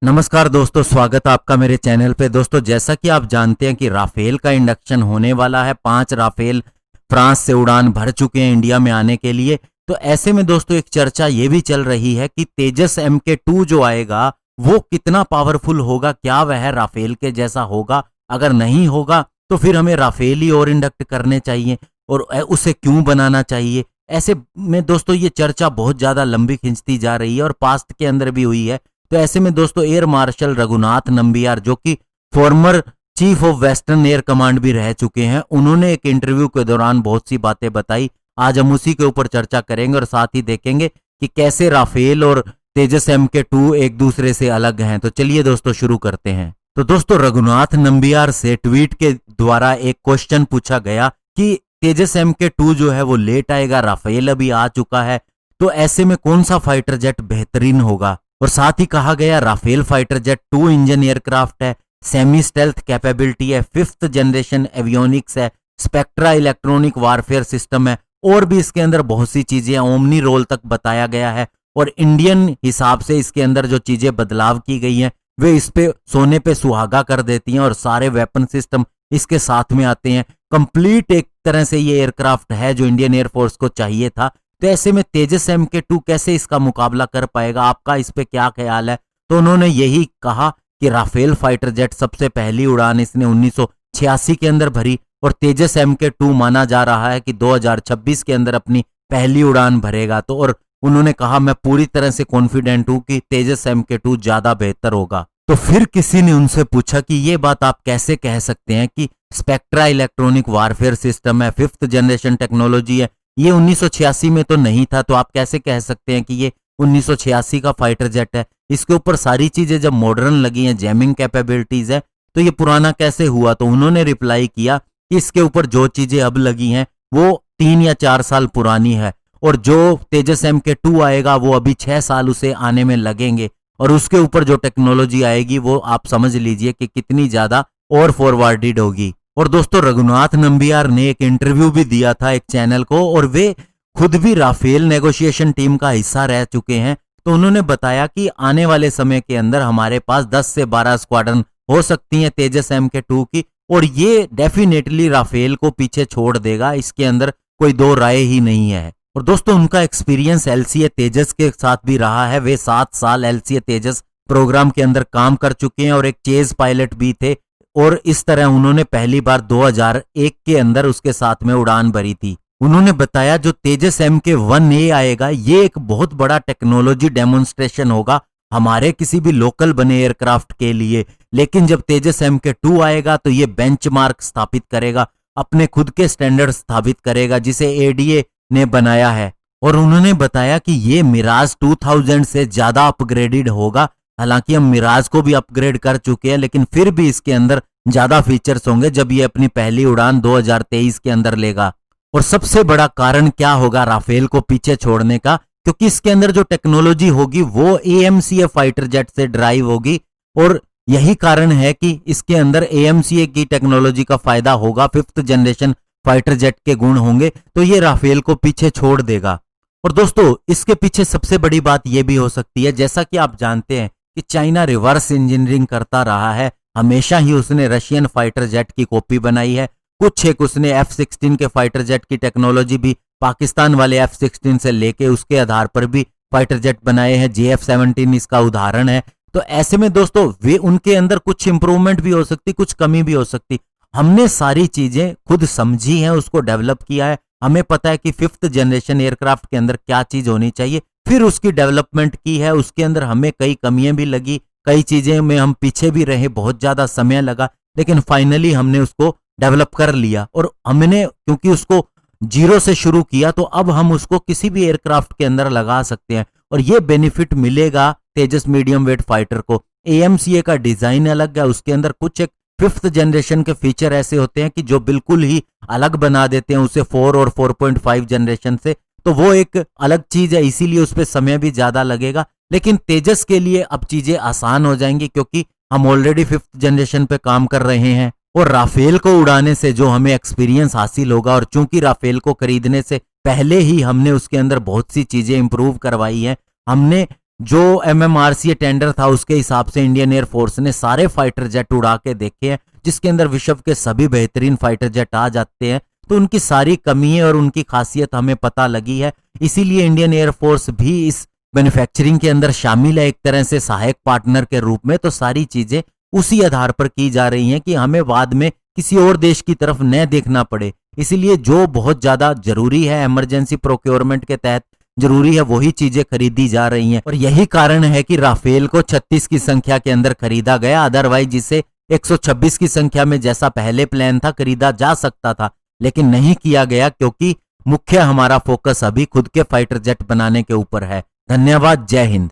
नमस्कार दोस्तों, स्वागत है आपका मेरे चैनल पे। दोस्तों, जैसा कि आप जानते हैं कि राफेल का इंडक्शन होने वाला है। 5 राफेल फ्रांस से उड़ान भर चुके हैं इंडिया में आने के लिए। तो ऐसे में दोस्तों एक चर्चा ये भी चल रही है कि तेजस MK2 जो आएगा वो कितना पावरफुल होगा, क्या वह राफेल के जैसा होगा? अगर नहीं होगा तो फिर हमें राफेल ही और इंडक्ट करने चाहिए और उसे क्यों बनाना चाहिए? ऐसे में दोस्तों ये चर्चा बहुत ज्यादा लंबी खिंचती जा रही है और पास्ट के अंदर भी हुई है। तो ऐसे में दोस्तों एयर मार्शल रघुनाथ नंबियार, जो कि former chief of western air command भी रह चुके हैं, उन्होंने एक इंटरव्यू के दौरान बहुत सी बातें बताई। आज हम उसी के ऊपर चर्चा करेंगे और साथ ही देखेंगे कि कैसे राफेल और तेजस MK2 एक दूसरे से अलग हैं। तो चलिए दोस्तों शुरू करते हैं। तो दोस्तों रघुनाथ नंबियार से ट्वीट के द्वारा एक क्वेश्चन पूछा गया कि तेजस MK2 जो है वो लेट आएगा, राफेल अभी आ चुका है, तो ऐसे में कौन सा फाइटर जेट बेहतरीन होगा? और साथ ही कहा गया Rafale fighter jet 2 engine aircraft है, सेमी स्टेल्थ कैपेबिलिटी है, 5th जनरेशन एवियोनिक्स है, स्पेक्ट्रा इलेक्ट्रॉनिक वारफेयर सिस्टम है और भी इसके अंदर बहुत सी चीजें, ओमनी रोल तक बताया गया है। और इंडियन हिसाब से इसके अंदर जो चीजें बदलाव की गई हैं वे इस पे सोने पे सुहागा कर देती हैं और सारे वेपन सिस्टम इसके साथ में आते हैं। कंप्लीट एक तरह से ये एयरक्राफ्ट है जो इंडियन एयरफोर्स को चाहिए था। तो ऐसे में तेजस MK2 कैसे इसका मुकाबला कर पाएगा? आपका इस पे क्या ख्याल है? तो उन्होंने यही कहा कि राफेल फाइटर जेट सबसे पहली उड़ान इसने 1986 के अंदर भरी और तेजस MK2 माना जा रहा है कि 2026 के अंदर अपनी पहली उड़ान भरेगा। तो और उन्होंने कहा मैं पूरी तरह से कॉन्फिडेंट हूं कि तेजस MK2 ज्यादा बेहतर होगा। तो फिर किसी ने उनसे पूछा कि ये बात आप कैसे कह सकते हैं कि स्पेक्ट्रा इलेक्ट्रॉनिक वारफेयर सिस्टम है, 5th जनरेशन टेक्नोलॉजी है, ये 1986 में तो नहीं था, तो आप कैसे कह सकते हैं कि ये 1986 का फाइटर जेट है? इसके ऊपर सारी चीजें जब मॉडर्न लगी हैं, जैमिंग कैपेबिलिटीज है, तो ये पुराना कैसे हुआ? तो उन्होंने रिप्लाई किया कि इसके ऊपर जो चीजें अब लगी हैं वो 3 या 4 साल पुरानी है और जो तेजस MK2 आएगा वो अभी 6 साल उसे आने में लगेंगे और उसके ऊपर जो टेक्नोलॉजी आएगी वो आप समझ लीजिए कि कितनी ज्यादा और फॉरवर्डेड होगी। और दोस्तों रघुनाथ नंबियार ने एक इंटरव्यू भी दिया था एक चैनल को और वे खुद भी राफेल नेगोशिएशन टीम का हिस्सा रह चुके हैं। तो उन्होंने बताया कि आने वाले समय के अंदर हमारे पास 10 से 12 स्क्वाड्रन हो सकती हैं तेजस MK2 की और ये डेफिनेटली राफेल को पीछे छोड़ देगा, इसके अंदर कोई दो राय ही नहीं है। और दोस्तों उनका एक्सपीरियंस LCA तेजस के साथ भी रहा है। वे 7 साल LCA तेजस प्रोग्राम के अंदर काम कर चुके हैं और एक चेज पायलट भी थे और इस तरह उन्होंने पहली बार 2001 के अंदर उसके साथ में उड़ान भरी थी। उन्होंने बताया जो तेजस MK1A आएगा ये एक बहुत बड़ा टेक्नोलॉजी डेमोन्स्ट्रेशन होगा हमारे किसी भी लोकल बने एयरक्राफ्ट के लिए, लेकिन जब तेजस MK2 आएगा तो ये बेंचमार्क स्थापित करेगा, अपने खुद के स्टैंडर्ड स्थापित करेगा जिसे ADA ने बनाया है। और उन्होंने बताया कि ये मिराज 2000 से ज्यादा अपग्रेडेड होगा। हालांकि हम मिराज को भी अपग्रेड कर चुके हैं लेकिन फिर भी इसके अंदर ज्यादा फीचर्स होंगे जब ये अपनी पहली उड़ान 2023 के अंदर लेगा। और सबसे बड़ा कारण क्या होगा राफेल को पीछे छोड़ने का? क्योंकि इसके अंदर जो टेक्नोलॉजी होगी वो AMCA फाइटर जेट से ड्राइव होगी और यही कारण है कि इसके अंदर AMCA की टेक्नोलॉजी का फायदा होगा, 5th जनरेशन फाइटर जेट के गुण होंगे, तो ये राफेल को पीछे छोड़ देगा। और दोस्तों इसके पीछे सबसे बड़ी बात यह भी हो सकती है, जैसा कि आप जानते हैं कि चाइना रिवर्स इंजीनियरिंग करता रहा है, हमेशा ही उसने रशियन फाइटर जेट की कॉपी बनाई है। कुछ एक उसने F-16 के फाइटर जेट की टेक्नोलॉजी भी पाकिस्तान वाले F-16 से लेके उसके आधार पर भी फाइटर जेट बनाए हैं। JF-17 इसका उदाहरण है। तो ऐसे में दोस्तों वे उनके अंदर कुछ इंप्रूवमेंट भी हो सकती, कुछ कमी भी हो सकती। हमने सारी चीजें खुद समझी हैं, उसको डेवलप किया है, हमें पता है कि 5th जनरेशन एयरक्राफ्ट के अंदर क्या चीज होनी चाहिए, फिर उसकी डेवलपमेंट की है। उसके अंदर हमें कई कमियां भी लगी, कई चीजें में हम पीछे भी रहे, बहुत ज्यादा समय लगा, लेकिन फाइनली हमने उसको डेवलप कर लिया। और हमने क्योंकि उसको जीरो से शुरू किया तो अब हम उसको किसी भी एयरक्राफ्ट के अंदर लगा सकते हैं और ये बेनिफिट मिलेगा तेजस मीडियम वेट फाइटर को। AMCA का डिजाइन अलग है, उसके अंदर कुछ एक 5th जनरेशन के फीचर ऐसे होते हैं कि जो बिल्कुल ही अलग बना देते हैं उसे 4 और 4.5 जनरेशन से, तो वो एक अलग चीज है, इसीलिए उस पर समय भी ज्यादा लगेगा। लेकिन तेजस के लिए अब चीजें आसान हो जाएंगी क्योंकि हम ऑलरेडी 5th जनरेशन पे काम कर रहे हैं और राफेल को उड़ाने से जो हमें एक्सपीरियंस हासिल होगा, और चूंकि राफेल को खरीदने से पहले ही हमने उसके अंदर बहुत सी चीजें इंप्रूव करवाई हैं। हमने जो MMRCA टेंडर था उसके हिसाब से इंडियन एयरफोर्स ने सारे फाइटर जेट उड़ा के देखे हैं, जिसके अंदर विश्व के सभी बेहतरीन फाइटर जेट आ जाते हैं। तो उनकी सारी कमियां और उनकी खासियत हमें पता लगी है, इसीलिए इंडियन एयरफोर्स भी इस मैन्युफैक्चरिंग के अंदर शामिल है, एक तरह से सहायक पार्टनर के रूप में। तो सारी चीजें उसी आधार पर की जा रही हैं कि हमें बाद में किसी और देश की तरफ न देखना पड़े। इसीलिए जो बहुत ज्यादा जरूरी है, इमरजेंसी प्रोक्योरमेंट के तहत जरूरी है, वही चीजें खरीदी जा रही हैं। और यही कारण है कि राफेल को 36 की संख्या के अंदर खरीदा गया। अदरवाइज जिसे 126 की संख्या में जैसा पहले प्लान था खरीदा जा सकता था, लेकिन नहीं किया गया, क्योंकि मुख्य हमारा फोकस अभी खुद के फाइटर जेट बनाने के ऊपर है। धन्यवाद। जय हिंद।